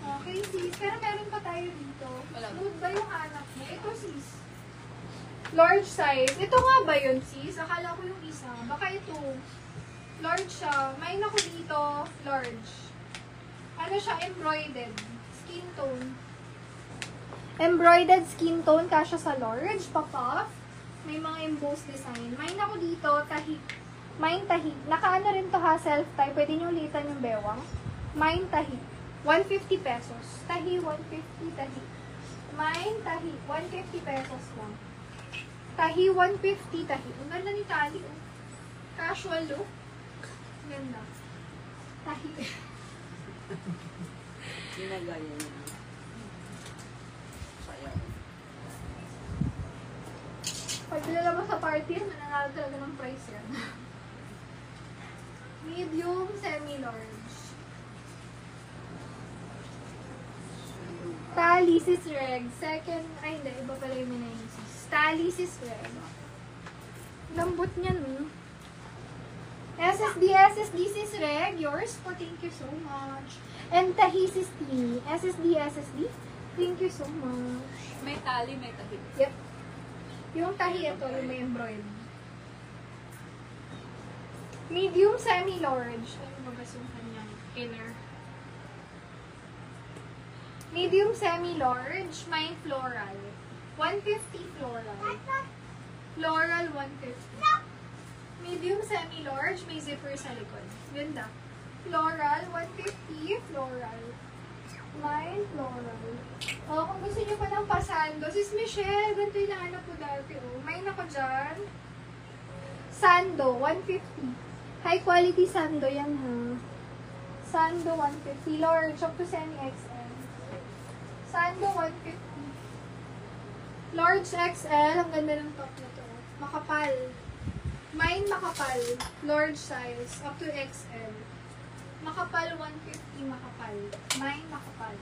Okay, sis. Pero meron pa tayo dito. Nude ba yung anak mo? Ito, sis. Large size. Ito nga ba yun, sis? Akala ko yung isa. Baka ito. Large siya. May ako dito. Large. Ano siya? Embroidered. Skin tone. Embroidered skin tone. Kasya sa large. Papa. May mga embossed design. May ako dito. Tahi. Mine tahi. Nakaano rin to ha. Self-tie. Pwede nyo ulitan yung bewang. Mine tahi. 150 pesos. Tahi. 150 tahi. Mine tahi. 150 pesos lang. Tahi. 150 tahi. Ang ganda ni tali. Oh. Casual look. Ganda. Tahi. Ginagaya niya. Sayaw. Pag nilala mo sa party, mananalo talaga ng price yan. Medium, semi-large. Tali, sis reg. Second, ay hindi, iba pala yung minayisis. Tali, sis reg. Lambot niyan, no? SSD, sis reg. Yours po, thank you so much. And tahi, sis Tini. SSD. Thank you so much. May tali, may tahi. Yep. Yung tahi, ito, yung may embroidery. Medium, semi-large. Ano ba yung kanyang inner? Medium, semi-large. May floral. 150 floral. Floral, 150. Medium, semi-large. May zipper sa likod. Ganda. Floral, 150. Floral. Mine, floral. Oh, kung gusto nyo pa ng pasando, sis Michelle, ganito yung nahanap ko dati. Oh. Mine ako dyan. Sando, 150. High quality sando yan ha. Sando, 150. Large, up to semi-XL. Sando, 150. Large XL, ang ganda ng top na to. Makapal. Mine makapal. Large size, up to XL. Makapal, 150 makapal. Mine makapal.